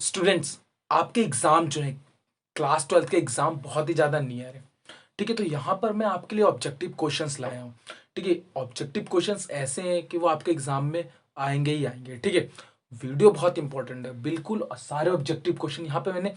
Students, आपके exam जो है क्लास 12th के एग्जाम बहुत ही ज़्यादा नियर है। ठीक है, तो यहाँ पर मैं आपके लिए ऑब्जेक्टिव क्वेश्चंस लाया हूँ। ठीक है, ऑब्जेक्टिव क्वेश्चंस ऐसे हैं कि वो आपके एग्जाम में आएंगे ही आएंगे। ठीक है, वीडियो बहुत इंपॉर्टेंट है, बिल्कुल सारे ऑब्जेक्टिव क्वेश्चन यहाँ पे मैंने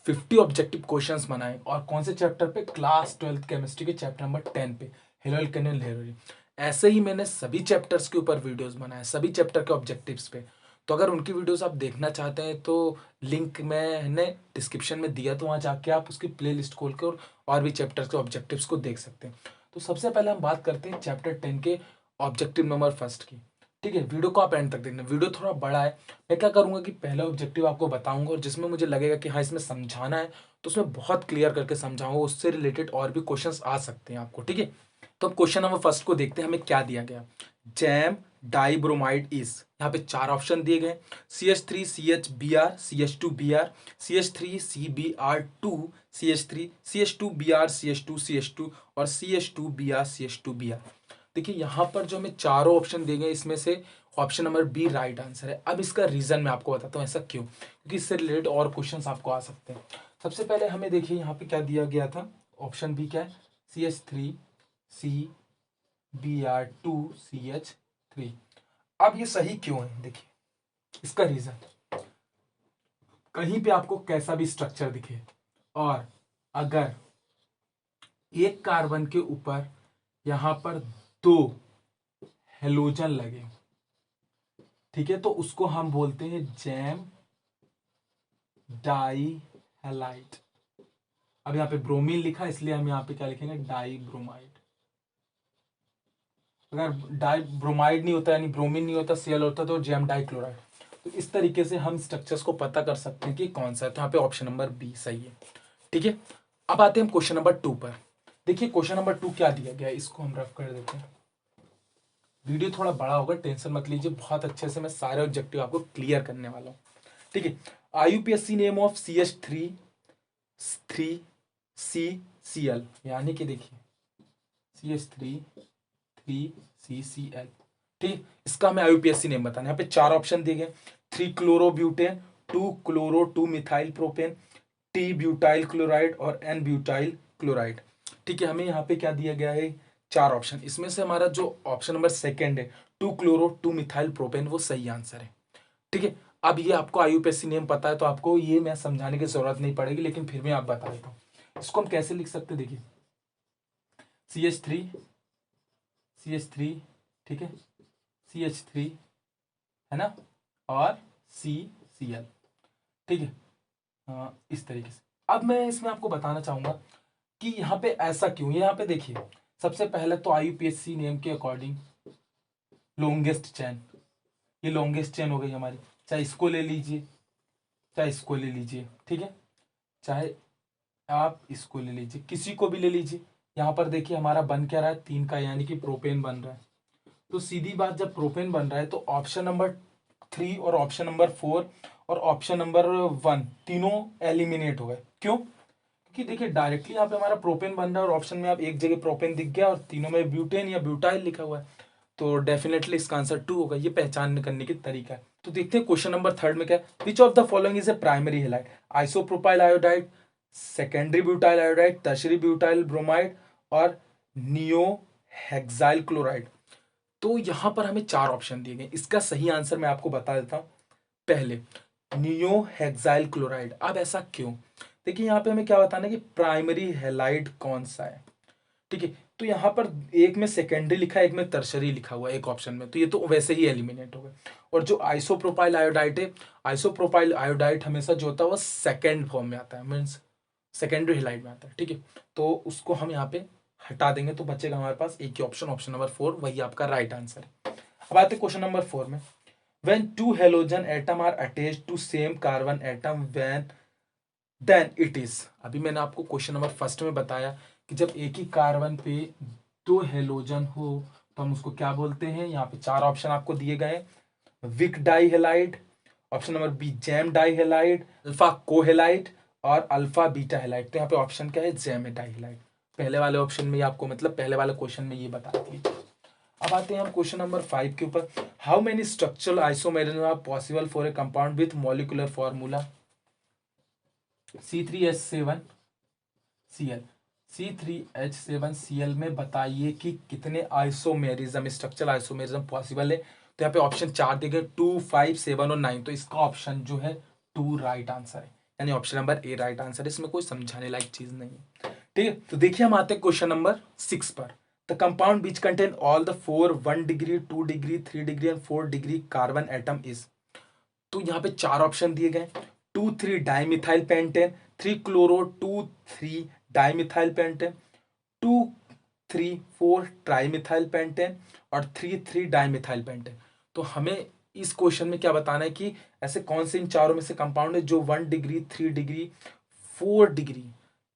50 ऑब्जेक्टिव क्वेश्चंस बनाए। और कौन से चैप्टर पे? क्लास 12th केमिस्ट्री के चैप्टर नंबर 10 पे, हेलोल कैनल हेरोली। ऐसे ही मैंने सभी चैप्टर्स के ऊपर वीडियोस बनाए, सभी चैप्टर के ऑब्जेक्टिव्स पे। तो अगर उनकी वीडियोस आप देखना चाहते हैं तो लिंक मैंने डिस्क्रिप्शन में दिया, तो वहाँ जाके आप उसकी प्लेलिस्ट खोल के और भी चैप्टर्स के ऑब्जेक्टिव्स को देख सकते हैं। तो सबसे पहले हम बात करते हैं चैप्टर 10 के ऑब्जेक्टिव नंबर फर्स्ट की। ठीक है, वीडियो को आप एंड तक देखना, वीडियो थोड़ा बड़ा है। मैं क्या करूंगा कि पहला ऑब्जेक्टिव आपको बताऊंगा और जिसमें मुझे लगेगा कि हाँ इसमें समझाना है तो उसमें बहुत क्लियर करके समझाऊंगा, उससे रिलेटेड और भी क्वेश्चंस आ सकते हैं आपको। ठीक है, तो अब क्वेश्चन नंबर फर्स्ट को देखते हैं, हमें क्या दिया गया। जैम डाइब्रोमाइड इज, यहाँ पे चार ऑप्शन दिए गए, CH3 CHBr CH2Br CH3 CBr2 CH3 CH2Br CH2 CH2 और CH2Br CH2Br। देखिए यहाँ पर जो हमें चारों ऑप्शन दिए गए इसमें से option number B right answer है। अब इसका रीजन मैं आपको बताता हूँ ऐसा क्यों, क्योंकि इससे रिलेटेड और क्वेश्चंस आपको आ सकते हैं। सबसे पहले हमें देखिए यहाँ पे क्या दिया गया था, ऑप्शन बी क्या है, CH3 CBr2 CH3। अब ये सही क्यों है, देखिए इसका रीजन, कहीं पे आपको कैसा भी स्ट्रक्चर दिखे और अगर एक कार्बन के ऊपर यहां पर दो हेलोजन लगे, ठीक है, तो उसको हम बोलते हैं जैम डाई हैलाइड। अब यहाँ पे ब्रोमीन लिखा इसलिए हम यहाँ पे क्या लिखेंगे, डाई ब्रोमाइड। अगर डाई ब्रोमाइड नहीं होता यानी ब्रोमीन नहीं होता, Cl होता तो जैम डाई क्लोराइड। तो इस तरीके से हम स्ट्रक्चर्स को पता कर सकते हैं कि कौन सा है। तो यहाँ पे ऑप्शन नंबर बी सही है। ठीक है, अब आते हैं हम क्वेश्चन नंबर 2 पर। देखिए क्वेश्चन नंबर 2 क्या दिया गया है, इसको हम रफ कर देते हैं। वीडियो थोड़ा बड़ा होगा, टेंशन मत लीजिए, बहुत अच्छे से मैं सारे ऑब्जेक्टिव आपको क्लियर करने वाला हूँ। ठीक है, IUPAC name of CH3 3CCl, यानी कि देखिए CH3 3CCl। ठीक, इसका हमें IUPAC नेम बताना है। यहाँ पे चार ऑप्शन दिए गए, 3 chlorobutane, 2 chloro 2 methyl propane, T butyl chloride और N ब्यूटाइल क्लोराइड। ठीक है, हमें यहाँ पे क्या दिया गया है, चार ऑप्शन। इसमें से हमारा जो ऑप्शन नंबर सेकंड है 2 क्लोरो 2 मिथाइल प्रोपेन, वो सही आंसर है। ठीक है, अब ये आपको IUPAC नेम पता है तो आपको ये मैं समझाने की जरूरत नहीं पड़ेगी, लेकिन फिर भी आप बता देता हूँ। इसको हम कैसे लिख सकते हैं, देखिए CH3, ठीक है, CH3 है ना, और CCl। ठीक है, इस तरीके से। अब मैं इसमें आपको बताना चाहूंगा कि यहाँ पे ऐसा क्यों। यहाँ पे देखिए सबसे पहले तो IUPAC नेम के अकॉर्डिंग लॉन्गेस्ट चेन, ये लॉन्गेस्ट चेन हो गई हमारी, चाहे इसको ले लीजिए चाहे इसको ले लीजिए। ठीक है, चाहे आप इसको ले लीजिए, किसी को भी ले लीजिए। यहाँ पर देखिए हमारा बन क्या रहा है, 3 का, यानी कि प्रोपेन बन रहा है। तो सीधी बात, जब प्रोपेन बन रहा है तो ऑप्शन नंबर 3 और ऑप्शन नंबर 4 और ऑप्शन नंबर 1 तीनों एलिमिनेट हो गए। क्यों? क्योंकि देखिए डायरेक्टली यहाँ पे हमारा प्रोपेन बन रहा है और ऑप्शन में आप एक जगह प्रोपेन दिख गया और तीनों में ब्यूटेन या ब्यूटाइल लिखा हुआ है, तो डेफिनेटली इसका आंसर 2 होगा। ये पहचान करने की तरीका है। तो देखते हैं क्वेश्चन नंबर 3 में क्या है, which of the following is a primary halide, isopropyl iodide, secondary butyl iodide, tertiary butyl bromide और नियो हेक्साइल क्लोराइड। तो यहां पर हमें चार ऑप्शन दिए गए, इसका सही आंसर मैं आपको बता देता हूं। पहले नियो हेक्साइल क्लोराइड। अब ऐसा क्यों, देखिए यहाँ पे हमें क्या बताना है कि प्राइमरी हेलाइड कौन सा है। ठीक है, तो यहाँ पर एक में सेकेंडरी लिखा है, एक में टर्शरी लिखा हुआ है एक ऑप्शन में, तो ये तो वैसे ही एलिमिनेट हो गए। और जो आइसोप्रोपाइल आयोडाइड है, आइसोप्रोपाइल आयोडाइड हमेशा जो होता है वो सेकेंड फॉर्म में आता है, मीन्स सेकेंडरी हेलाइड में आता है। ठीक है, तो उसको हम यहाँ पे हटा देंगे तो बचेगा हमारे पास एक ही ऑप्शन, ऑप्शन नंबर 4, वही आपका राइट आंसर है। अब आते हैं क्वेश्चन नंबर 4 में, when two halogen atom are attached to same carbon atom when then it is। अभी मैंने आपको क्वेश्चन नंबर फर्स्ट में बताया कि जब एक ही कार्बन पे दो हेलोजन हो तो हम उसको क्या बोलते हैं। यहाँ पे चार ऑप्शन आपको दिए गए, vic dihalide, option number B gem dihalide, alpha कोहेलाइड और अल्फा बीटा हेलाइड। तो यहाँ पे ऑप्शन क्या है, जैम डाई हेलाइड। पहले वाले ऑप्शन में आपको, मतलब पहले वाले क्वेश्चन में ये बता दिए। अब आते हैं हम क्वेश्चन नंबर 5 के ऊपर, how many structural isomerism are possible for a compound with molecular formula. C3H7Cl, C3H7Cl में बताइए कि कितने आइसोमेरिज्म, स्ट्रक्चरल आइसोमेरिज्म पॉसिबल है। तो यहाँ पे ऑप्शन 4 देखे, 2, 5, 7 और 9। तो इसका ऑप्शन जो है 2 राइट आंसर है, यानी option number A right answer है। इसमें कोई समझाने लायक चीज नहीं है। ठीक है, तो देखिए हम आते हैं क्वेश्चन नंबर 6 पर। The compound which contain all the 4 1 degree 2 degree 3 degree and 4 degree carbon atom is. तो यहाँ पे 4 ऑप्शन दिए गए, 2,3 dimethyl pentane, 3 chloro 2,3 dimethyl pentane, 2,3,4 trimethyl pentane और 3,3 डाइमिथाइल पेंटेन। तो हमें इस क्वेश्चन में क्या बताना है कि ऐसे कौन से इन चारों में से कंपाउंड है जो 1 degree 3 degree 4 degree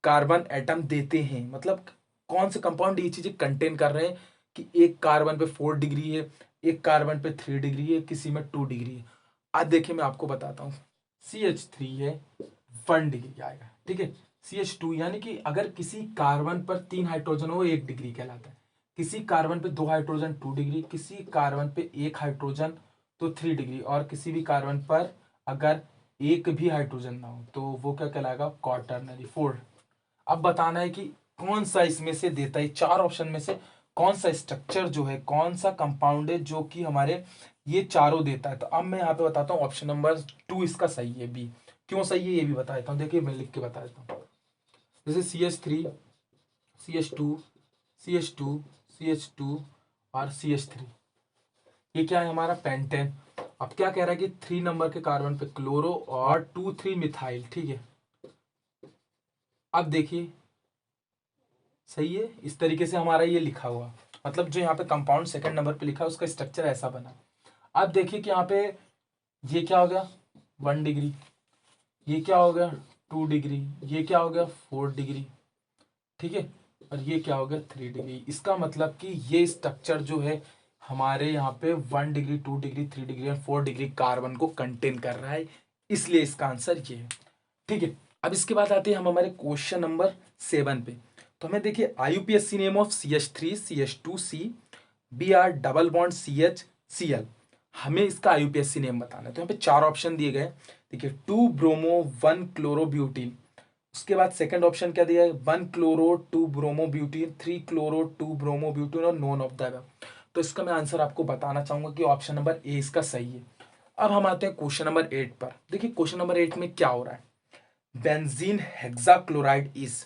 carbon atom देते हैं। मतलब कौन से कंपाउंड ये चीजें कंटेन कर रहे हैं कि एक कार्बन पे 4 डिग्री है, एक कार्बन पे 3 डिग्री है, किसी में 2 डिग्री है। आज देखिए मैं आपको बताता हूँ। CH3 है 1 डिग्री आएगा, ठीक है। CH2 यानी कि अगर किसी कार्बन पर 3 हाइड्रोजन हो 1 डिग्री कहलाता है, किसी कार्बन पे 2 हाइड्रोजन 2 डिग्री, किसी कार्बन पे 1 हाइड्रोजन तो 3 डिग्री, और किसी भी कार्बन पर अगर एक भी हाइड्रोजन ना हो तो वो क्या कहलाएगा, क्वाटरनरी 4। अब बताना है कि कौन सा इसमें से देता है, 4 ऑप्शन में से कौन सा स्ट्रक्चर जो है, कौन सा कंपाउंड है जो कि हमारे ये चारों देता है। तो अब मैं यहाँ पे बताता हूँ ऑप्शन नंबर 2 इसका सही है, बी। क्यों सही है ये भी बता देता हूँ, देखिए मैं लिख के बता देता हूँ। जैसे CH3, CH2, CH2, CH2 और CH3, ये क्या है हमारा पेंटेन। अब क्या कह रहा है कि 3 नंबर के कार्बन पे क्लोरो और 2,3 मिथाइल, ठीक है। अब देखिए सही है, इस तरीके से हमारा ये लिखा हुआ, मतलब जो यहाँ पे कंपाउंड सेकंड नंबर पे लिखा है उसका स्ट्रक्चर ऐसा बना। अब देखिए कि यहाँ पे ये क्या हो गया 1 डिग्री, ये क्या हो गया 2 डिग्री, ये क्या हो गया 4 डिग्री, ठीक है, और ये क्या हो गया 3 डिग्री। इसका मतलब कि ये स्ट्रक्चर जो है हमारे यहाँ पे 1 डिग्री 2 डिग्री 3 डिग्री और 4 डिग्री कार्बन को कंटेन कर रहा है, इसलिए इसका आंसर ये है। ठीक है, अब इसके बाद आते हैं हम हमारे क्वेश्चन नंबर 7 पे। तो हमें देखिए IUPAC name of CH3 CH2C Br double bond CH Cl, हमें इसका IUPAC नेम बताना है। तो यहाँ पे 4 ऑप्शन दिए गए, देखिए 2 ब्रोमो 1 क्लोरो ब्यूटीन, उसके बाद सेकंड ऑप्शन क्या दिया है 1 chloro 2 bromo butene, 3 chloro 2 bromo butene और नोन ऑफ द अबव। तो इसका मैं आंसर आपको बताना चाहूंगा कि ऑप्शन नंबर ए इसका सही है। अब हम आते हैं क्वेश्चन नंबर 8 पर। देखिए क्वेश्चन नंबर 8 में क्या हो रहा है, बेंजीन हेक्साक्लोराइड इज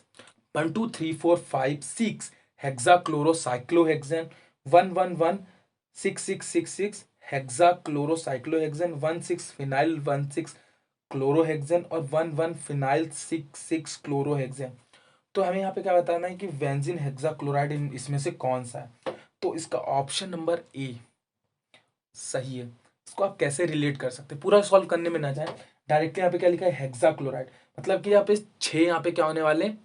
1 2 3 4 5 6 हेक्साक्लोरोसाइक्लोहेक्सेन 1 1 1 6 6 6 6 हेक्साक्लोरोसाइक्लोहेक्सेन 1 6 फिनाइल 1 6 क्लोरोहेक्सेन और 1 1 फिनाइल 6 6 क्लोरोहेक्सेन। तो हमें यहाँ पे क्या बताना है कि बेंजीन हेक्साक्लोराइड इसमें से कौन सा है। तो इसका ऑप्शन नंबर ए सही है। इसको आप कैसे रिलेट कर सकते हैं, पूरा सॉल्व करने में ना जाए, डायरेक्टली यहाँ पे क्या लिखा है हेक्साक्लोराइड, मतलब कि यहाँ पे 6 यहाँ पे क्या होने वाले हैं,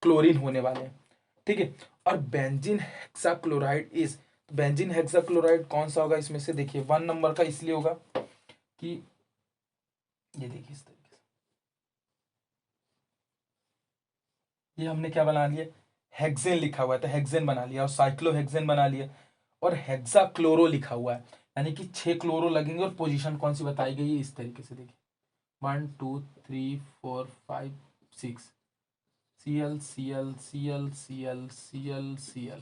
क्लोरीन होने वाले हैं, ठीक है। और benzene hexachloride is, benzene hexachloride कौन सा होगा इसमें से, देखिए 1 नंबर का इसलिए होगा कि ये देखिए इस तरीके से, ये हमने क्या बना लिया, हेक्सेन लिखा हुआ है तो हेक्सेन बना लिया, और साइक्लोहेक्सेन बना लिया, और हेक्साक्लोरो लिखा हुआ है, यानी कि 6 क्लोरो लगेंगे और पोजीशन कौन सी बताई गई है इस तरीके से, देखिए 1 2 3 4 5 6 Cl Cl Cl Cl Cl Cl,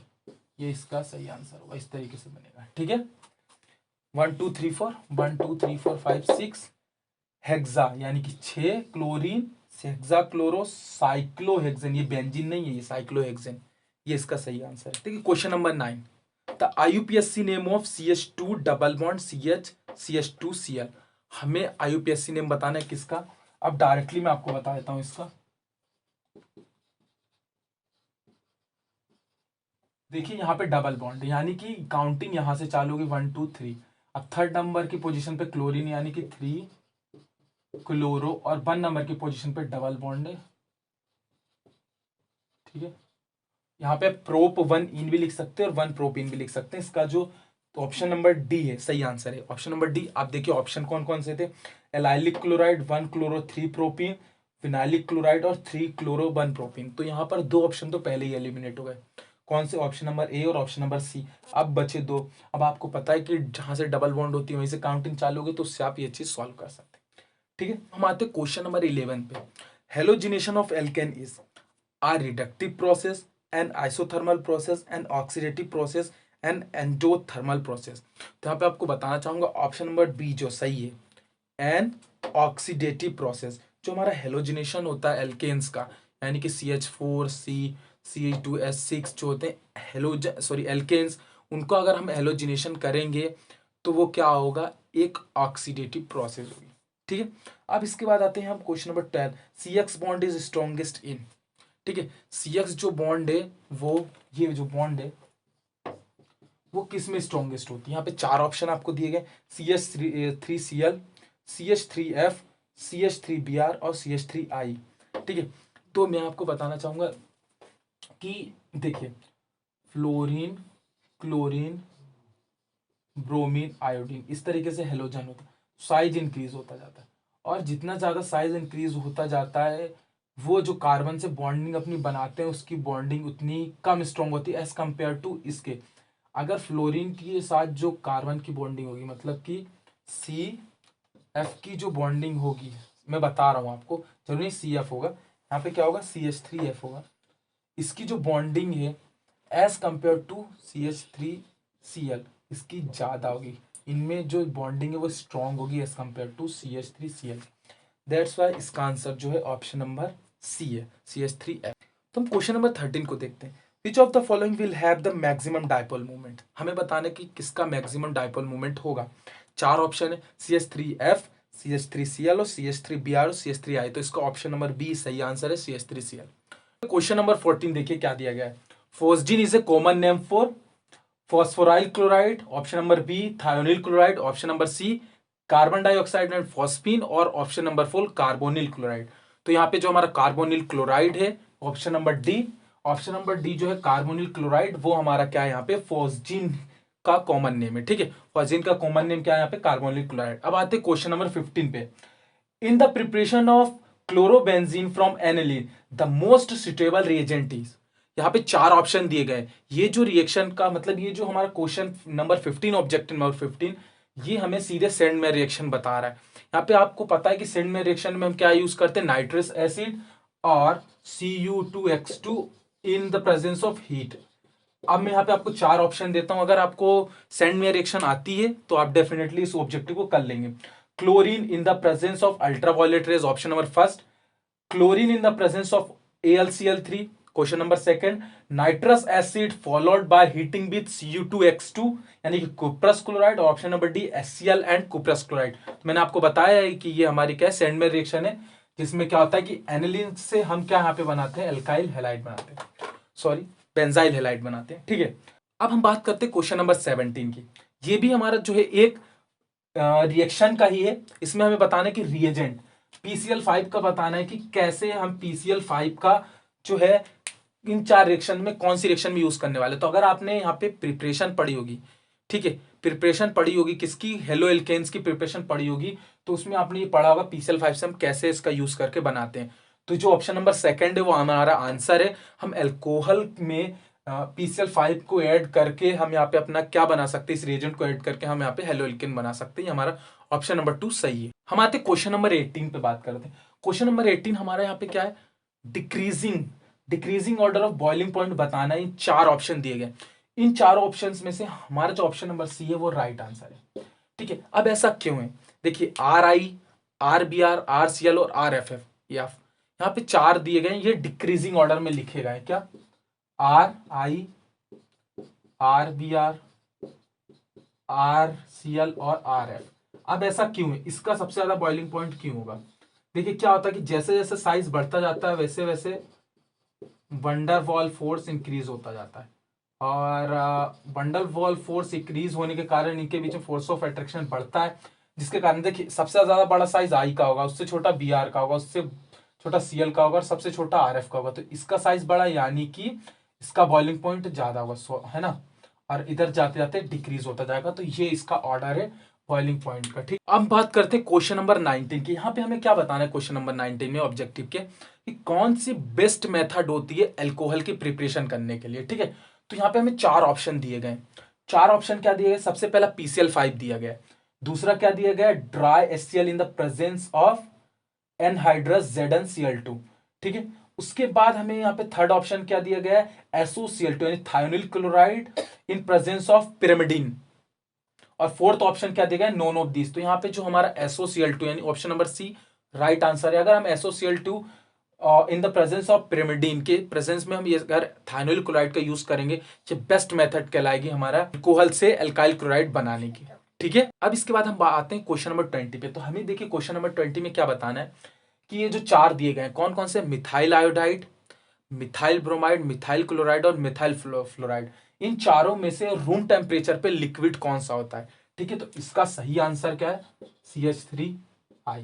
ये इसका सही आंसर होगा, इस तरीके से बनेगा, ठीक है। 1 2 3 4 1 2 3 4 5 6 हेक्सा यानी कि 6 क्लोरीन, हेक्सा क्लोरो साइक्लोहेक्सेन, ये बेंजीन नहीं है, ये साइक्लोहेक्सेन, ये इसका सही आंसर है। ठीक है, question number 9, the IUPAC name of CH2 double bond CH CH2Cl, हमें IUPAC नेम बताना है किसका। अब डायरेक्टली मैं आपको बता देता हूं इसका, देखिए यहाँ पे डबल बॉन्ड यानी कि काउंटिंग यहां से चालू होगी 1 2 3, अब थर्ड नंबर की पोजीशन पे क्लोरीन यानी कि 3 क्लोरो, और 1 नंबर की पोजीशन पे डबल बॉन्ड है, ठीक है। यहाँ पे प्रोप 1 इन भी लिख सकते हैं और 1 प्रोप इन भी लिख सकते हैं, इसका जो तो ऑप्शन नंबर डी है सही आंसर है, ऑप्शन नंबर डी। आप देखिए ऑप्शन कौन कौन से थे, allylic chloride 1 chloro 3 propene, phenylic chloride और 3 क्लोरो 1 प्रोपीन। तो यहाँ पर 2 ऑप्शन तो पहले ही एलिमिनेट हो गए, कौन से, ऑप्शन नंबर ए और ऑप्शन नंबर सी। अब बचे 2। अब आपको पता है कि जहां से डबल बॉन्ड होती है वहीं से काउंटिंग चालू होगी, तो उससे आप ये चीज सॉल्व कर सकते हैं, ठीक है। हम आते हैं क्वेश्चन नंबर 11 पे। Halogenation of alkene is a reductive process, an isothermal process, an oxidative process, an endothermal process। तो यहाँ पे आपको बताना चाहूंगा ऑप्शन नंबर बी जो सही है, एन ऑक्सीडेटिव प्रोसेस। जो हमारा हेलोजिनेशन होता है एल्केन्स का, यानी कि CH4 CH2S6 जो होते हैं एल्केन्स, उनको अगर हम हेलोजिनेशन करेंगे तो वो क्या होगा, एक ऑक्सीडेटिव प्रोसेस होगी। ठीक है, अब इसके बाद आते हैं हम question number 10। CX bond is strongest in, ठीक है, CX जो बॉन्ड है वो, ये जो बॉन्ड है वो किस में स्ट्रॉन्गेस्ट होती है। यहाँ पे 4 ऑप्शन आपको दिए गए, CH3Cl, CH3F, CH3Br और CH3I। ठीक है, तो मैं आपको बताना चाहूंगा कि देखिए, फ्लोरीन, क्लोरीन, ब्रोमीन, आयोडीन, इस तरीके से हेलोजन होता है, साइज इंक्रीज होता जाता है, और जितना ज्यादा साइज इंक्रीज होता जाता है वो जो कार्बन से बॉन्डिंग अपनी बनाते हैं उसकी बॉन्डिंग उतनी कम स्ट्रॉन्ग होती है एज कंपेयर टू इसके। अगर फ्लोरीन के साथ जो कार्बन की बॉन्डिंग होगी, मतलब कि CF की जो बॉन्डिंग होगी, मैं बता रहा हूँ आपको, जरूरी CF होगा, यहाँ पे क्या होगा, CH3F होगा, इसकी जो बॉन्डिंग है एज कंपेयर टू CH3Cl इसकी ज्यादा होगी, इनमें जो बॉन्डिंग है वो स्ट्रॉन्ग होगी as compare to CH3Cl। That's why इसका आंसर जो है ऑप्शन नंबर सी है, CH3F। तो हम क्वेश्चन नंबर 13 को देखते हैं। विच of the following will have the maximum dipole moment. हमें बताना है कि किसका मैक्सिमम डायपोल मोमेंट होगा। 4 ऑप्शन है, CH3F, CH3Cl और CH3Br और CH3I। तो इसका ऑप्शन नंबर बी सही आंसर है, CH3Cl। क्वेश्चन नंबर 14 देखिए क्या दिया गया है। Phosgene is a common name for phosphoryl chloride, option number B thionyl chloride, option number C carbon dioxide and phosphine, और ऑप्शन नंबर 4 कार्बोनिल क्लोराइड। तो यहाँ पे जो हमारा कार्बोनिल क्लोराइड है option number D, option number D जो है carbonyl chloride, वो हमारा क्या है यहाँ पे, फोस्जीन का कॉमन नेम है। ठीक है, फोस्जीन का कॉमन नेम क्या है यहाँ पे, कार्बोनिल क्लोराइड। अब आते हैं क्वेश्चन नंबर 15 पे। इन the preparation of chlorobenzene from aniline the most suitable reagent is. यहाँ पे 4 ऑप्शन दिए गए। ये जो रिएक्शन का मतलब, ये जो हमारा क्वेश्चन नंबर 15, ऑब्जेक्टिव नंबर 15, ये हमें सीधे सेंड में रिएक्शन बता रहा है। यहाँ पे आपको पता है कि सेंड में रिएक्शन में हम क्या यूज करते हैं, नाइट्रस एसिड और Cu2H2 in the presence of heat. अब मैं यहाँ पे आपको 4 ऑप्शन देता हूं, अगर आपको सेंड में रिएक्शन आती है तो आप डेफिनेटली इस ऑब्जेक्टिव को कर लेंगे। Chlorine in the presence of ultraviolet rays, option number first. Chlorine in the presence of AlCl3, question number second. Nitrous acid followed by heating with Cu2H2 यानी कि कुप्रस क्लोराइड, और option number D HCl and cuprous chloride. मैंने आपको बताया है कि ये हमारी क्या सेंड में रिएक्शन है, जिसमें क्या होता है कि एनिलीन से हम क्या यहाँ पे बनाते हैं, एल्काइल हैलाइड बनाते हैं, सॉरी बेंजाइल हैलाइड बनाते हैं। ठीक है, अब हम बात करते हैं क्वेश्चन नंबर 17 की। ये भी हमारा जो है एक रिएक्शन का ही है। इसमें हमें बताना है कि रिएजेंट PCl5 का बताना है कि कैसे हम PCl5 का जो है इन 4 रिएक्शन में कौन सी रिएक्शन में यूज करने वाले। तो अगर आपने यहाँ पे प्रिपरेशन पढ़ी होगी, ठीक है, प्रिपरेशन पढ़ी होगी किसकी, हेलो एल्केन्स की प्रिपरेशन पढ़ी होगी, तो उसमें आपने ये पढ़ा होगा PCl5 से हम कैसे इसका यूज करके बनाते हैं। तो जो ऑप्शन नंबर सेकंड है वो हमारा आंसर है। हम एल्कोहल में PCl5 को ऐड करके हम यहाँ पे अपना क्या बना सकते हैं, इस रिएजेंट को ऐड करके हम यहाँ पे हेलो एल्केन बना सकते हैं। हमारा ऑप्शन नंबर 2 सही है। हम आते क्वेश्चन नंबर 18 पे बात करते हैं। क्वेश्चन नंबर 18 हमारा यहाँ पे क्या है, decreasing order of boiling point बताना है। 4 ऑप्शन दिए गए, इन 4 ऑप्शंस में से हमारा जो ऑप्शन नंबर सी है वो राइट आंसर है। ठीक है, अब ऐसा क्यों है, देखिए RI, RBr, RCl और RFF, यहाँ पे 4 दिए गए, ये डिक्रीजिंग ऑर्डर में लिखे गए। क्या, RI, RBr, RCl और RF। अब ऐसा क्यों है, इसका सबसे ज्यादा बॉइलिंग पॉइंट क्यों होगा। देखिए क्या होता है कि जैसे जैसे साइज बढ़ता जाता है वैसे वैसे वंडर वॉल फोर्स इंक्रीज होता जाता है, और वंडर वॉल फोर्स इंक्रीज होने के कारण इनके बीच में फोर्स ऑफ अट्रैक्शन बढ़ता है, जिसके कारण देखिए सबसे ज्यादा बड़ा साइज आई का होगा, उससे छोटा BR का होगा, उससे छोटा CL का होगा, और सबसे छोटा RF का होगा। तो इसका साइज बड़ा यानी कि इसका बॉइलिंग पॉइंट ज्यादा होगा, है ना, और इधर जाते जाते डिक्रीज होता जाएगा। तो ये इसका ऑर्डर है बॉइलिंग पॉइंट का। ठीक, अब बात करते हैं क्वेश्चन नंबर 19 की। यहाँ पे हमें क्या बताना है क्वेश्चन नंबर 19 में ऑब्जेक्टिव के, कि कौन सी बेस्ट मेथड होती है एल्कोहल की प्रिपरेशन करने के लिए। ठीक है, तो यहाँ पे हमें 4 ऑप्शन दिए गए। 4 ऑप्शन क्या दिए गए, सबसे पहला PCl5 दिया गया, दूसरा क्या दिया गया, dry HCl in the presence of anhydrous ZnCl2। ठीक है, उसके बाद हमें यहाँ पे थर्ड ऑप्शन क्या दिया गया है, SOCl2 यानी thionyl chloride in presence of pyrimidine. और फोर्थ ऑप्शन क्या दिया गया, नोन ऑफ दिस। तो यहाँ पे जो हमारा SOCl2 यानी option number C right answer है। अगर हम SOCl2 in the presence of pyrimidine के प्रेजेंस में हम ये अगर थायोनिल क्लोराइड का यूज करेंगे, ये बेस्ट मेथड कहलाएगी हमारा अल्कोहल से एल्काइल क्लोराइड बनाने की। ठीक है, अब इसके बाद हम आते हैं क्वेश्चन नंबर 20 पे। तो हमें देखिए क्वेश्चन नंबर 20 में क्या बताना है कि ये जो चार दिए गए हैं कौन कौन से, methyl iodide, methyl bromide, methyl chloride और मिथाइल फ्लोराइड, इन चारों में से रूम टेम्परेचर पे लिक्विड कौन सा होता है। ठीक है, तो इसका सही आंसर क्या है, CH3I,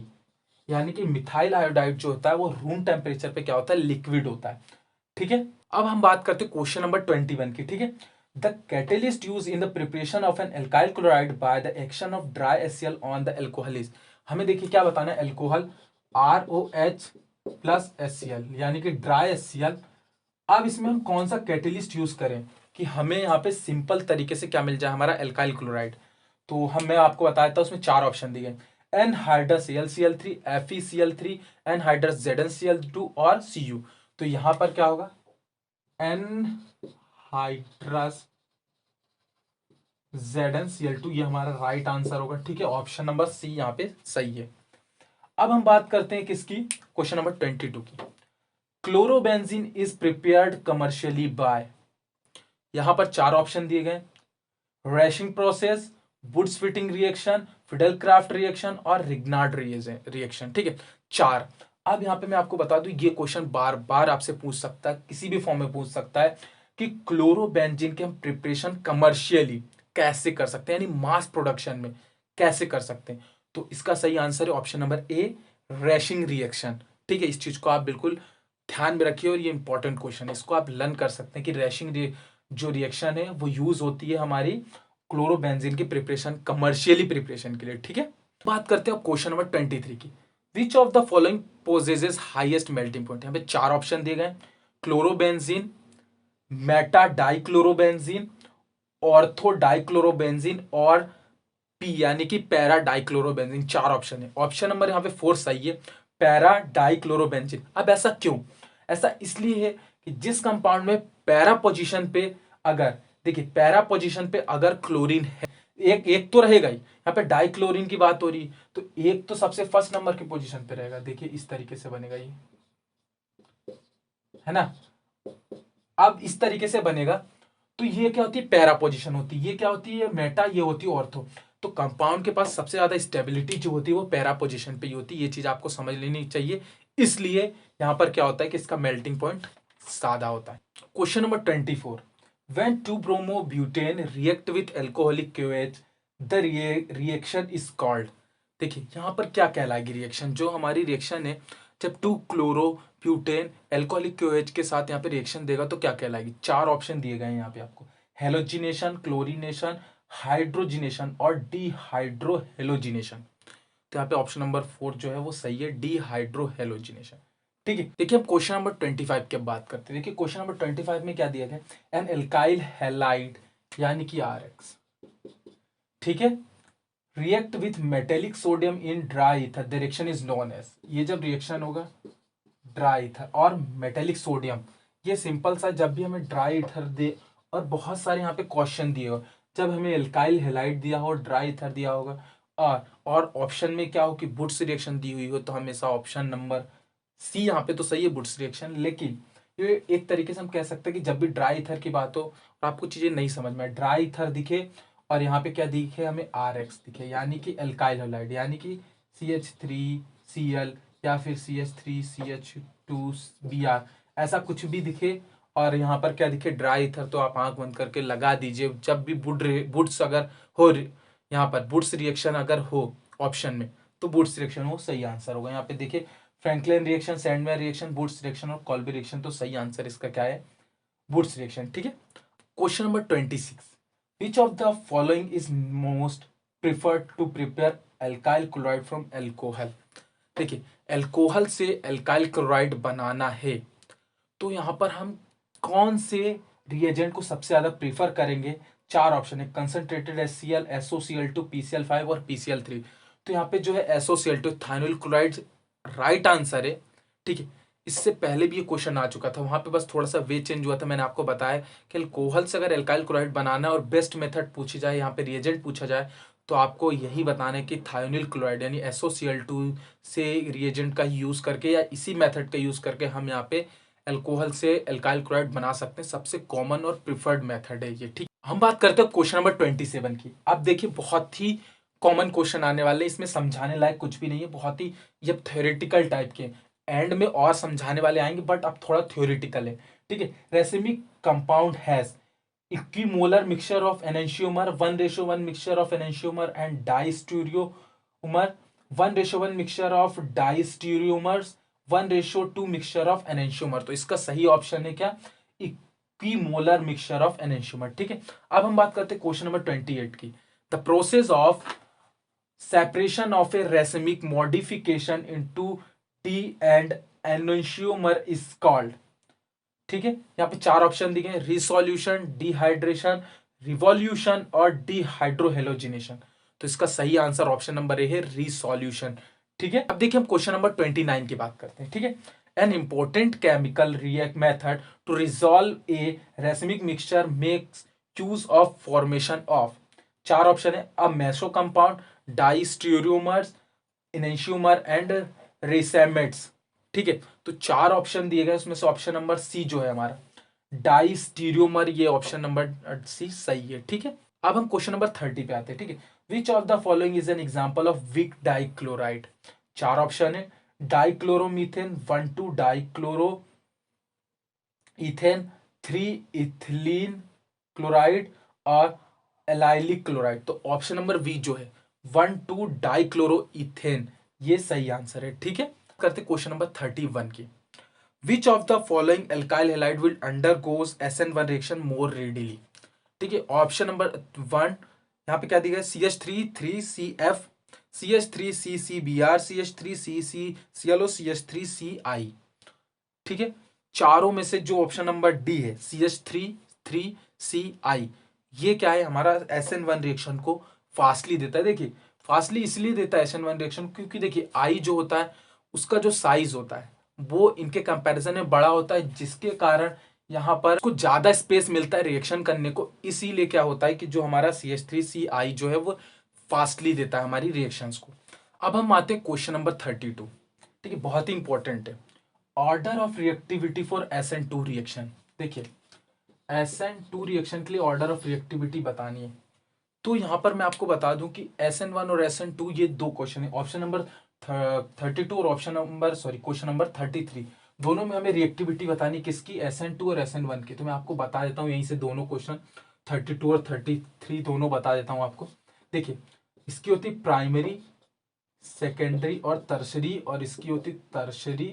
यानी कि मिथाइल आयोडाइड जो होता है वो रूम टेम्परेचर पे क्या होता है, लिक्विड होता है। ठीक है, अब हम बात करते हैं क्वेश्चन नंबर 21 की। ठीक है, the catalyst use in the preparation of an alkyl chloride by the action of dry HCl on the alcohol is. हमें देखिए क्या बताना है, एल्कोहल ROH प्लस HCl यानी कि ड्राई HCl। अब इसमें हम कौन सा कैटेलिस्ट यूज करें कि हमें यहाँ पे सिंपल तरीके से क्या मिल जाए, हमारा एल्काइल क्लोराइड। तो मैं आपको बताया था उसमें चार ऑप्शन दिए गए, anhydrous AlCl3, FeCl3, anhydrous ZnCl2 और Cu। तो यहां पर क्या होगा, एनहाइड्रस ZnCl2 ये हमारा राइट आंसर होगा। ठीक है, ऑप्शन नंबर सी यहाँ पे सही है। अब हम बात करते हैं किसकी, क्वेश्चन नंबर 22 की। Chlorobenzene is prepared commercially by, यहां पर चार ऑप्शन दिए गए, Raschig process, Wurtz Fittig reaction, Friedel Crafts reaction और रिग्नार्ड रिएक्शन। ठीक है, चार। अब यहां पे मैं आपको बता दूं ये क्वेश्चन बार बार आपसे पूछ सकता है, किसी भी फॉर्म में पूछ सकता है कि क्लोरोबेंजीन के हम प्रिपरेशन कमर्शियली कैसे कर सकते हैं, यानी मास प्रोडक्शन में कैसे कर सकते हैं। तो इसका सही आंसर है ऑप्शन नंबर ए, रैशिंग रिएक्शन। ठीक है, इस चीज को आप बिल्कुल ध्यान में रखिए और ये इंपॉर्टेंट क्वेश्चन है, इसको आप लर्न कर सकते हैं कि रैशिंग जो रिएक्शन है वो यूज होती है हमारी क्लोरोबेंजीन की प्रिपरेशन, कमर्शियली प्रिपरेशन के लिए। ठीक है, बात करते हैं अब क्वेश्चन नंबर 23 की। Which of the following possesses highest melting point, यहाँ पे चार ऑप्शन दिए गए, chlorobenzene, meta dichlorobenzene, ortho dichlorobenzene और पी यानी कि पैरा डाइक्लोरोबेंजीन। चार ऑप्शन है, ऑप्शन नंबर यहाँ पे 4 सही है, पैरा डाइक्लोरोबेंजीन। अब ऐसा क्यों, ऐसा इसलिए है कि जिस कंपाउंड में पैरा पोजीशन पे अगर, देखिए पैरा पोजीशन पे अगर क्लोरीन है, एक एक तो रहेगा ही, यहाँ पे डाइक्लोरीन की बात हो रही, तो एक तो सबसे फर्स्ट नंबर की पोजीशन पे रहेगा। देखिए इस तरीके से बनेगा ये, है ना। अब इस तरीके से बनेगा, तो ये क्या होती है, पैरा पोजीशन होती है, ये क्या होती है, मेटा, ये होती है ऑर्थो। तो कंपाउंड के पास सबसे ज्यादा स्टेबिलिटी जो होती है वो पैरा पोजीशन पे ही होती है, ये चीज आपको समझ लेनी चाहिए। इसलिए यहां पर क्या होता है कि इसका मेल्टिंग पॉइंट सादा होता है। Question number 24, when 2-bromo-butane react with alcoholic KOH the reaction is called. देखिए यहां पर क्या कहलाएगी रिएक्शन, जो हमारी रिएक्शन है जब 2-chloro-butane एल्कोहलिक KOH के साथ यहाँ पे रिएक्शन देगा तो क्या कहलाएगी। चार ऑप्शन दिए गए हैं यहाँ पे आपको, हेलोजिनेशन, क्लोरीनेशन, हाइड्रोजिनेशन और डीहाइड्रोहेलोजिनेशन। तो यहाँ पे ऑप्शन नंबर 4 जो है वो सही है, डीहाइड्रोहेलोजिनेशन। ठीक है, देखिए हम क्वेश्चन नंबर 25 की बात करते हैं। देखिए क्वेश्चन नंबर 25 में क्या दिया गया, एन एल्काइल हैलाइड यानी कि RX, ठीक है, react with metallic sodium in dry ether, the reaction is known as. ये जब रिएक्शन होगा ड्राई ईथर और मेटेलिक सोडियम, ये सिंपल सा, जब भी हमें ड्राई ईथर दे और बहुत सारे यहाँ पे क्वेश्चन दिए हो, जब हमें एल्काइल हैलाइड दिया हो, ड्राई ईथर दिया होगा और ऑप्शन में क्या हो कि वुड्स रिएक्शन दी हुई हो, तो हमेशा ऑप्शन नंबर सी यहाँ पे तो सही है, वुड्स रिएक्शन। लेकिन ये एक तरीके से हम कह सकते हैं कि जब भी ड्राई ईथर की बात हो और आपको चीजें नहीं समझ में, ड्राई ईथर दिखे और यहाँ पे क्या दिखे हमें, RX दिखे, यानी कि एल्काइल हैलाइड, यानी कि CH3Cl या फिर CH3CH2Br, ऐसा कुछ भी दिखे और यहाँ पर क्या दिखे ड्राई ईथर, तो आप आंख बंद करके लगा दीजिए। जब भी वुड्स अगर हो, यहाँ पर वुड्स रिएक्शन अगर हो ऑप्शन में, तो वुड्स रिएक्शन वो सही आंसर होगा। यहाँ पे देखिए Frankland reaction, Sandmeyer reaction, Wurtz reaction और कॉल्बी रिएक्शन, तो सही आंसर इसका क्या है, वुड्स रिएक्शन। ठीक है, question number 26, which of the following is most preferred to prepare alkyl chloride from alcohol. देखिए एल्कोहल से एल्काइल क्लोराइड बनाना है, तो यहां पर हम कौन से रिएजेंट को सबसे ज्यादा प्रीफर करेंगे। चार ऑप्शन है, कंसंट्रेटेड HCl, SOCl2, PCl5 और PCl3। तो यहाँ पे जो है SOCl2 थाइनोल क्लोराइड राइट आंसर है। ठीक है, इससे पहले भी ये क्वेश्चन आ चुका था, वहां पे बस थोड़ा सा वे चेंज हुआ था। मैंने आपको बताया कि अल्कोहल से अगर एल्काइल क्लोराइड बनाना है और बेस्ट मेथड पूछी जाए, यहाँ पे रिएजेंट पूछा जाए, तो आपको यही बताना है कि थायोनिल क्लोराइड यानी SOCl2 से रिएजेंट का यूज करके या इसी मेथड का यूज करके हम यहाँ पे अल्कोहल से एल्काइल क्लोराइड बना सकते हैं। सबसे कॉमन और प्रिफर्ड मेथड है ये। ठीक, हम बात करते हैं क्वेश्चन नंबर 27 की। अब देखिए बहुत ही कॉमन क्वेश्चन आने वाले, इसमें समझाने लायक कुछ भी नहीं है, बहुत ही ये थ्योरेटिकल टाइप के। एंड में और समझाने वाले आएंगे बट अब थोड़ा थ्योरेटिकल है। ठीक है, racemic compound has equimolar mixture of enantiomer 1:1 mixture of enantiomer and distereomer 1:1 mixture of distereomers 1:2 mixture of enantiomer। तो इसका सही ऑप्शन है क्या? Equimolar mixture of enantiomer. ठीक है, अब हम बात करते हैं क्वेश्चन नंबर 28 की। The process of separation of A racemic modification into T and enantiomer is called. ठीक है, यहाँ पे चार ऑप्शन दिए हैं, रिसोल्यूशन, डिहाइड्रेशन, रिवॉल्यूशन और डिहाइड्रोहेलोजिनेशन। तो इसका सही आंसर ऑप्शन नंबर ए है, रिसोल्यूशन। ठीक है, अब देखिए हम क्वेश्चन नंबर 29 की बात करते हैं। ठीक है, an important chemical react method to resolve a racemic mixture makes use of formation of. चार ऑप्शन है, a meso compound, diastereomers, enantiomer and racemates. ठीक है, तो चार ऑप्शन दिए गए, उसमें से ऑप्शन नंबर सी जो है हमारा डाइस्टीरियोमर, ये ऑप्शन नंबर सी सही है। ठीक है, अब हम क्वेश्चन नंबर 30 पे आते हैं। ठीक है, which of the following is an example of vic dichloride. चार ऑप्शन है, dichloromethane, 1,2 dichloro ethane, 3 ethylene chloride और एलाइलिक क्लोराइड। तो ऑप्शन नंबर बी जो है 1,2 डाइक्लोरो इथेन, ये सही आंसर है। ठीक है, करते क्वेश्चन नंबर 31 की। Which of the following alkyl halide will undergoes SN1 reaction more readily. ठीक है, ऑप्शन नंबर 1 यहाँ पे क्या दिया है, CH3 3CF, CH3CCBr, CH3CCClO, CH3CI। ठीक है, चारों में से जो ऑप्शन नंबर डी है CH3 3CI, ये क्या है हमारा SN1 रिएक्शन को फास्टली देता है। देखिए फास्टली इसलिए देता है SN1 रिएक्शन क्योंकि देखिए आई जो होता है उसका जो साइज होता है वो इनके कंपैरिजन में बड़ा होता है, जिसके कारण यहाँ पर कुछ ज्यादा स्पेस मिलता है रिएक्शन करने को। इसीलिए क्या होता है कि जो हमारा CH3CI जो है वो फास्टली देता है हमारी रिएक्शंस को। अब हम आते हैं क्वेश्चन नंबर 32। ठीक है, बहुत ही इंपॉर्टेंट है, order of reactivity for SN2 reaction. देखिए SN2 रिएक्शन के लिए ऑर्डर ऑफ रिएक्टिविटी बतानी है, तो यहां पर मैं आपको बता दूं कि SN1 और SN2 ये दो क्वेश्चन है, ऑप्शन नंबर 32 और क्वेश्चन नंबर 33, दोनों में हमें रिएक्टिविटी बतानी किसकी, SN2 और SN1 की। तो मैं आपको बता देता हूँ यहीं से दोनों क्वेश्चन 32 और 33 दोनों बता देता हूँ आपको। देखिए इसकी होती प्राइमरी, सेकेंडरी और टर्शरी, और इसकी होती टर्शरी,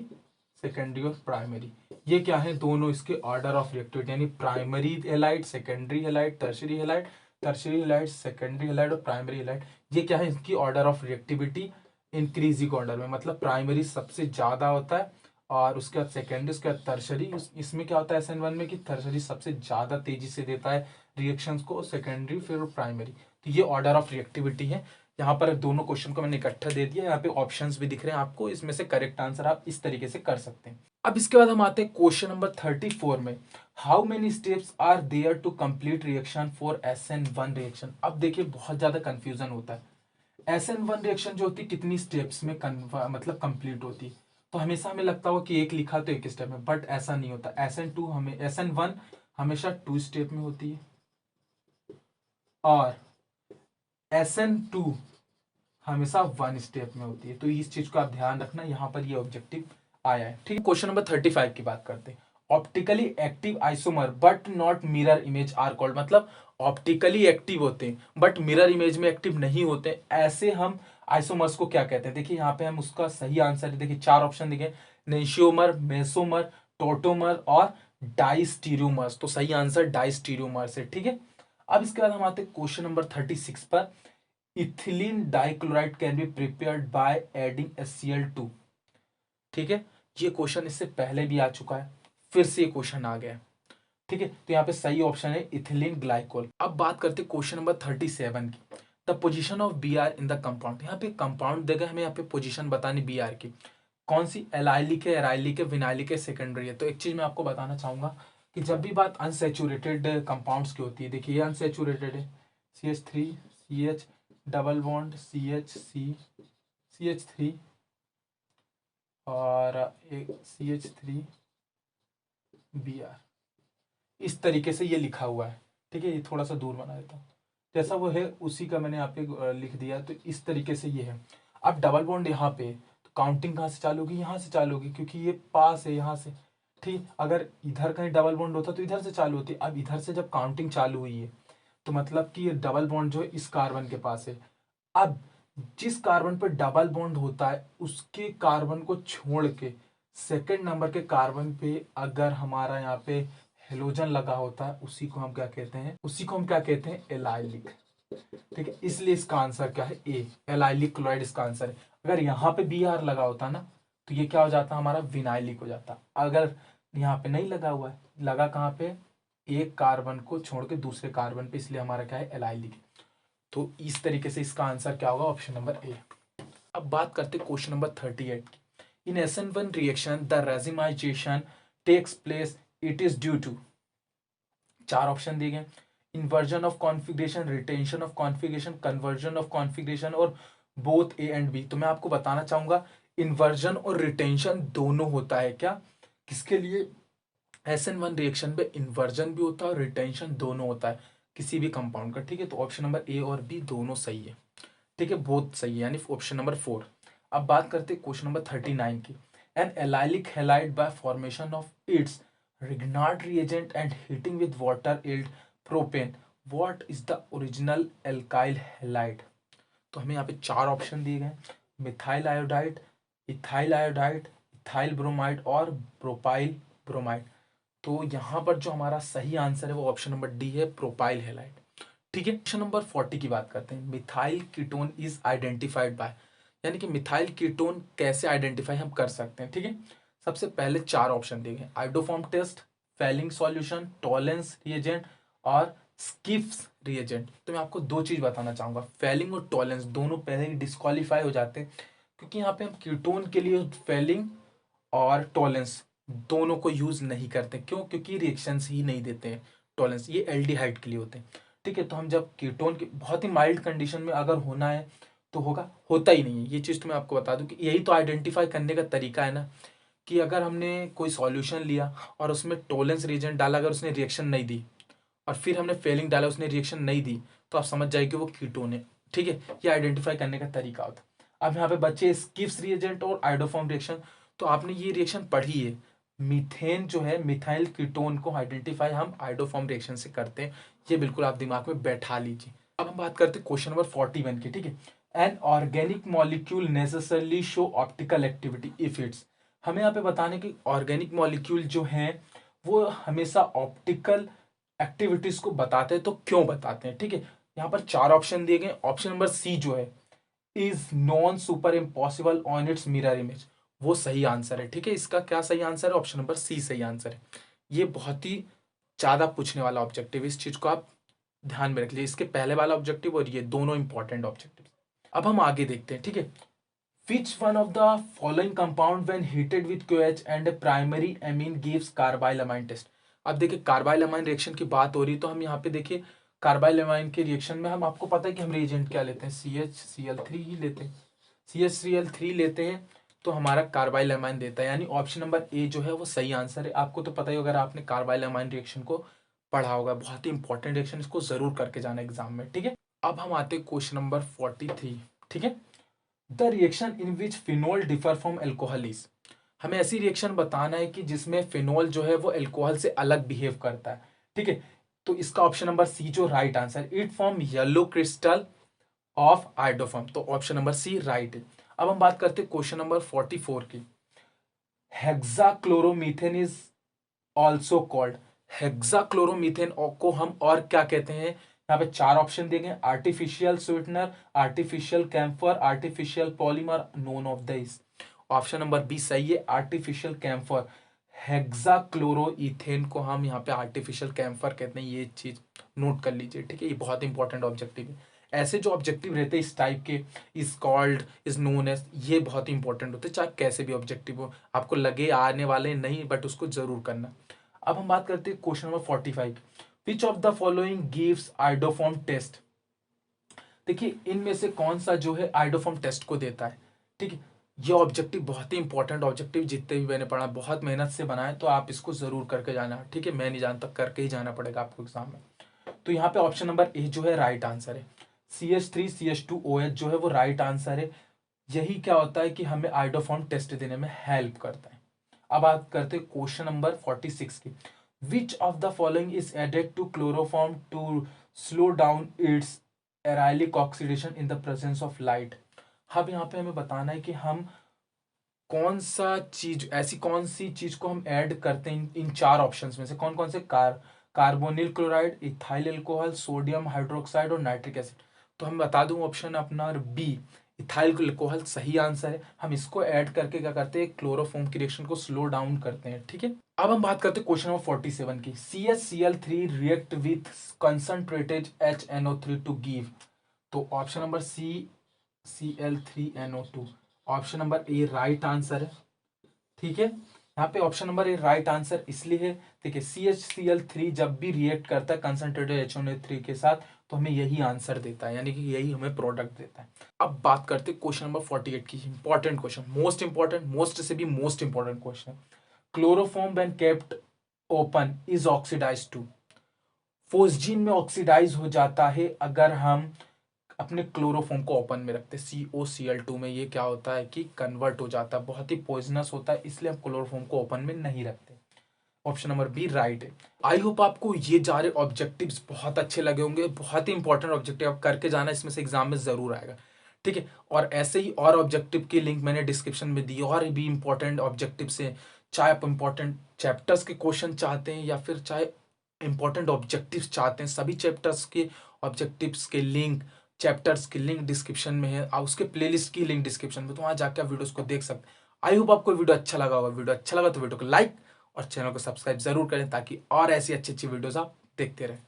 सेकेंडरी और प्राइमरी। ये क्या है, दोनों इसके ऑर्डर ऑफ रिएक्टिविटी, यानी primary halide, secondary halide, tertiary halide, tertiary halide, secondary halide और प्राइमरी हेलाइड। ये क्या है, इसकी order of reactivity increasing order में, मतलब प्राइमरी सबसे ज्यादा होता है और उसके बाद सेकेंडरी, उसके बाद टर्शरी। इसमें क्या होता है SN1 में कि टर्शरी सबसे ज्यादा तेजी से देता है रिएक्शंस को, सेकेंडरी फिर प्राइमरी। तो ये ऑर्डर ऑफ रिएक्टिविटी है। यहाँ पर दोनों क्वेश्चन को मैंने इकट्ठा दे दिया, यहाँ पे ऑप्शंस भी दिख रहे हैं आपको, इसमें से करेक्ट आंसर आप इस तरीके से कर सकते हैं। अब इसके बाद हम आते हैं क्वेश्चन नंबर 34 में, how many steps are there to complete reaction for SN1 reaction. अब देखिए बहुत ज्यादा कंफ्यूजन होता है, SN1 रिएक्शन जो होती है कितनी स्टेप्स में मतलब कंप्लीट होती है। तो हमेशा हमें लगता हो कि एक लिखा तो एक स्टेप में, बट ऐसा नहीं होता। SN1 हमेशा 2 स्टेप में होती है और SN2 हमेशा 1 स्टेप में होती है। तो इस चीज को आप ध्यान रखना, यहाँ पर ये ऑब्जेक्टिव आया है। ठीक है, क्वेश्चन नंबर 35 की बात करते हैं। Optically active isomer but not mirror image are called, मतलब ऑप्टिकली एक्टिव होते हैं बट मिरर इमेज में एक्टिव नहीं होते, ऐसे हम आइसोमर्स को क्या कहते हैं। देखिए यहाँ पे हम उसका सही आंसर देखिए चार ऑप्शन दिखे, नेशियोमर, मेसोमर, टोटोमर और डाइस्टीरियोमर्स। तो सही आंसर डाइस्टीरियोमर्स है। ठीक है, अब इसके बाद हम आते हैं क्वेश्चन नंबर 36 पर, ethylene dichloride can be prepared by adding HCl2। ठीक है, ये क्वेश्चन इससे पहले भी आ चुका है, फिर से ये क्वेश्चन आ गया। ठीक है, तो यहाँ पे सही ऑप्शन है इथिलीन ग्लाइकोल। अब बात करते हैं क्वेश्चन नंबर 37 की, the position of Br in the compound. यहाँ पे कंपाउंड देगा, हमें यहाँ पे पोजीशन बतानी Br की। कौन सी, एलाइलिक है, एराइलिक है, विनाइलिक है, सेकेंडरी है। तो एक चीज मैं आपको बताना चाहूंगा कि जब भी बात अनसेचुरेटेड कंपाउंड्स की होती है, देखिए ये अनसेचुरेटेड है, CH3 CH double bond CH CH3 और एक CH3Br, इस तरीके से ये लिखा हुआ है। ठीक है, ये थोड़ा सा दूर बना देता हूँ, जैसा वो है उसी का मैंने यहाँ पे लिख दिया। तो इस तरीके से ये है। अब डबल बॉन्ड यहाँ पे, तो काउंटिंग कहाँ से चालू होगी, यहाँ से चालू होगी, क्योंकि ये पास है यहाँ से। ठीक, अगर इधर कहीं डबल बॉन्ड होता तो इधर से चालू होती। अब इधर से जब काउंटिंग चालू हुई है तो मतलब कि ये डबल बॉन्ड जो है इस कार्बन के पास है। अब जिस कार्बन पर डबल बॉन्ड होता है उसके कार्बन को छोड़ के सेकंड नंबर के कार्बन पे अगर हमारा यहाँ पे हेलोजन लगा होता है, उसी को हम क्या कहते हैं, उसी को हम क्या कहते हैं, एलाइलिक। ठीक है, इसलिए इसका आंसर क्या है, ए, एलाइलिक क्लोराइड इसका आंसर है। अगर यहाँ पे Br लगा होता ना तो ये क्या हो जाता, हमारा विनाइलिक हो जाता। अगर यहाँ पे नहीं लगा हुआ है, लगा कहाँ पे, एक कार्बन को छोड़ के दूसरे कार्बन पे, इसलिए हमारा क्या है, एलाइलिक। तो इस तरीके से इसका आंसर क्या होगा, ऑप्शन नंबर ए। अब बात करते हैं क्वेश्चन नंबर 38 की। In SN1 reaction the racemisation takes place, it is due to, चार ऑप्शन दिए गए, inversion of configuration, retention of configuration, conversion of configuration और बोथ ए एंड बी। तो मैं आपको बताना चाहूंगा इन्वर्जन और रिटेंशन दोनों होता है क्या, किसके लिए, SN1 रिएक्शन पे इन्वर्जन भी होता है और रिटेंशन दोनों होता है किसी भी कंपाउंड का। ठीक है, तो ऑप्शन नंबर ए और बी दोनों सही है। ठीक है, बहुत सही है, यानी ऑप्शन नंबर 4। अब बात करते हैं क्वेश्चन नंबर 39 की। An allylic halide by formation of its Grignard reagent and heating with water yield propane, what is the original alkyl halide. तो हमें यहाँ पे चार ऑप्शन दिए गए, methyl iodide, ethyl iodide, ethyl bromide और प्रोपाइल ब्रोमाइड। तो यहाँ पर जो हमारा सही आंसर है वो ऑप्शन नंबर डी है, प्रोपाइल हैलाइड। ठीक है, क्वेश्चन नंबर 40 की बात करते हैं। Methyl ketone is identified by, यानी कि मिथाइल कीटोन कैसे आइडेंटिफाई हम कर सकते हैं। ठीक है, सबसे पहले चार ऑप्शन दिए, iodoform test, Fehling solution, Tollens reagent और स्किफ्स रिएजेंट। तो मैं आपको दो चीज बताना चाहूंगा, फेलिंग और टॉलेंस दोनों पहले ही डिस्क्वालीफाई हो जाते हैं, क्योंकि यहाँ पे हम कीटोन के लिए फेलिंग और टॉलेंस दोनों को यूज नहीं करते। क्यों, क्योंकि रिएक्शंस ही नहीं देते हैं। टॉलेंस ये एल्डिहाइड के लिए होते हैं। ठीक है, तो हम जब कीटोन की बहुत ही माइल्ड कंडीशन में अगर होना है तो होगा, होता ही नहीं है। ये चीज़ तो मैं आपको बता दूं कि यही तो आइडेंटिफाई करने का तरीका है ना, कि अगर हमने कोई सॉल्यूशन लिया और उसमें टॉलेंस रिएजेंट डाला, अगर उसने रिएक्शन नहीं दी, और फिर हमने फेलिंग डाला उसने रिएक्शन नहीं दी, तो आप समझ जाइए कि वो कीटोन है। ठीक है, ये आइडेंटिफाई करने का तरीका होता है। अब यहाँ पे बच्चे स्किप्स रिएजेंट और आइडोफॉर्म रिएक्शन, तो आपने ये रिएक्शन पढ़ी है, मीथेन जो है मिथाइल कीटोन को आइडेंटिफाई हम आइडोफॉर्म रिएक्शन से करते हैं। ये बिल्कुल आप दिमाग में बैठा लीजिए। अब हम बात करते हैं क्वेश्चन नंबर 41 की। ठीक है, an organic molecule necessarily show optical activity if it's, हमें यहाँ पे बताने कि ऑर्गेनिक मॉलिक्यूल जो हैं वो हमेशा ऑप्टिकल एक्टिविटीज को बताते हैं, तो क्यों बताते हैं। ठीक है, यहाँ पर चार ऑप्शन दिए गए, ऑप्शन नंबर सी जो है, is non super impossible on it's mirror image, वो सही आंसर है। ठीक है, इसका क्या सही आंसर है, ऑप्शन नंबर सी सही आंसर है। ये बहुत ही ज्यादा पूछने वाला ऑब्जेक्टिव, इस चीज को आप ध्यान में रख लीजिए, इसके पहले वाला ऑब्जेक्टिव और ये दोनों इंपॉर्टेंट ऑब्जेक्टिव। अब हम आगे देखते हैं। ठीक है, which one of the following compound when heated with QH and primary amine gives carbylamine test. अब देखिए कार्बाइलमाइन रिएक्शन की बात हो रही है, तो हम यहाँ पे देखिए कार्बाइलमाइन के रिएक्शन में हम, आपको पता है कि हम रिएजेंट क्या लेते हैं, CHCl3 ही लेते हैं, CHCl3 लेते हैं, तो हमारा कार्बाइलमाइन देता है, यानी ऑप्शन नंबर ए जो है वो सही आंसर है। आपको तो पता ही अगर आपने कार्बाइलमाइन रिएक्शन को पढ़ा होगा, बहुत ही इंपॉर्टेंट रिएक्शन, इसको जरूर करके जाना एग्जाम में। ठीक है, अब हम आते हैं क्वेश्चन नंबर 43। ठीक है, the reaction in which phenol differ from alcohol is, हमें ऐसी रिएक्शन बताना है कि जिसमें फिनोल जो है वो एल्कोहल से अलग बिहेव करता है। ठीक है, तो इसका ऑप्शन नंबर सी जो right answer, it form yellow crystal of iodoform, तो ऑप्शन नंबर सी राइट है। अब हम बात करते हैं क्वेश्चन नंबर 44 की। हेक्साक्लोरोमीथेन इज ऑल्सो कॉल्ड, हेक्साक्लोरोमीथेन को हम और क्या कहते हैं, यहाँ पे चार ऑप्शन दिए गए, artificial sweetener, artificial camphor, artificial polymer, none of this. Option number B सही है, आर्टिफिशियल कैम्फर। हेक्साक्लोरोइथेन को हम यहाँ पे आर्टिफिशियल कैम्फर कहते हैं, ये चीज नोट कर लीजिए। ठीक है, ये बहुत इंपॉर्टेंट ऑब्जेक्टिव है। ऐसे जो ऑब्जेक्टिव रहते हैं इस टाइप के, is called, is known as, ये बहुत ही इंपॉर्टेंट होते हैं, चाहे कैसे भी ऑब्जेक्टिव हो, आपको लगे आने वाले नहीं, बट उसको जरूर करना। अब हम बात करते हैं question number 45, which of the following gives iodoform test. देखिए इनमें से कौन सा जो है आइडोफॉर्म टेस्ट को देता है। ठीक है, ये ऑब्जेक्टिव बहुत ही इंपॉर्टेंट ऑब्जेक्टिव, जितने भी मैंने पढ़ा बहुत मेहनत से बनाए, तो आप इसको जरूर करके जाना। ठीक है, मैं नहीं जानता, करके ही जाना पड़ेगा आपको एग्जाम में। तो यहाँ पे ऑप्शन नंबर ए जो है राइट आंसर है। CH3CH2OH जो है वो राइट आंसर है। यही क्या होता है कि हमें आइडोफॉर्म टेस्ट देने में हेल्प करता है। अब बात करते हैं क्वेश्चन नंबर 46 की, which of the following is added to chloroform to slow down its aerial oxidation in the presence of light. अब यहाँ पे हमें बताना है कि हम कौन सा चीज, ऐसी कौन सी चीज को हम ऐड करते हैं इन चार ऑप्शंस में से, कौन कौन से, carbonyl chloride, ethyl alcohol, sodium hydroxide और नाइट्रिक एसिड। तो हम बता दूं ऑप्शन अपना बी, इथाइल अल्कोहल सही आंसर है। हम इसको ऐड करके क्या करते हैं, क्लोरोफॉर्म की रिएक्शन को स्लो डाउन करते हैं। ठीक है, अब हम बात करते हैं क्वेश्चन नंबर 47 की, CHCl3 react with concentrated HNO3 to give. तो option number C Cl3NO2, option number A right answer है। ठीक है, यहाँ पे option number A right answer इसलिए है, देखिए CHCl3 जब भी रिएक्ट करता है कंसंट्रेटेड HNO3 के साथ, तो हमें यही आंसर देता है, यानी कि यही हमें प्रोडक्ट देता है। अब बात करते हैं क्वेश्चन नंबर 48 की, important question, most important, most से भी most important question. Chloroform when kept open is oxidise to. Phosgene में ऑक्सीडाइज हो जाता है अगर हम अपने क्लोरोफॉर्म को ओपन में रखते हैं, COCl2 में ये क्या होता है कि कन्वर्ट हो जाता है, बहुत ही पॉइजनस होता है, इसलिए हम क्लोरोफॉर्म को ओपन में नहीं रखते। ऑप्शन नंबर बी राइट है। आई होप आपको ये जा रहे ऑब्जेक्टिव्स बहुत अच्छे लगे होंगे, बहुत ही इंपॉर्टेंट ऑब्जेक्टिव आप करके जाना, इसमें से एग्जाम में जरूर आएगा। ठीक है, और ऐसे ही और ऑब्जेक्टिव की लिंक मैंने डिस्क्रिप्शन में दी, और भी इंपॉर्टेंट ऑब्जेक्टिव से, चाहे आप इंपॉर्टेंट चैप्टर्स के क्वेश्चन चाहते हैं या फिर चाहे इंपॉर्टेंट ऑब्जेक्टिव्स चाहते हैं, सभी चैप्टर्स के ऑब्जेक्टिव्स के लिंक, चैप्टर्स की लिंक डिस्क्रिप्शन में है, और उसके प्लेलिस्ट की लिंक डिस्क्रिप्शन में, तो वहाँ जाकर आप वीडियोस को देख सकते हैं। आई होप आपको वीडियो अच्छा लगा होगा। वीडियो अच्छा लगा तो वीडियो को लाइक और चैनल को सब्सक्राइब जरूर करें, ताकि और ऐसी अच्छी अच्छी वीडियोस आप देखते रहें।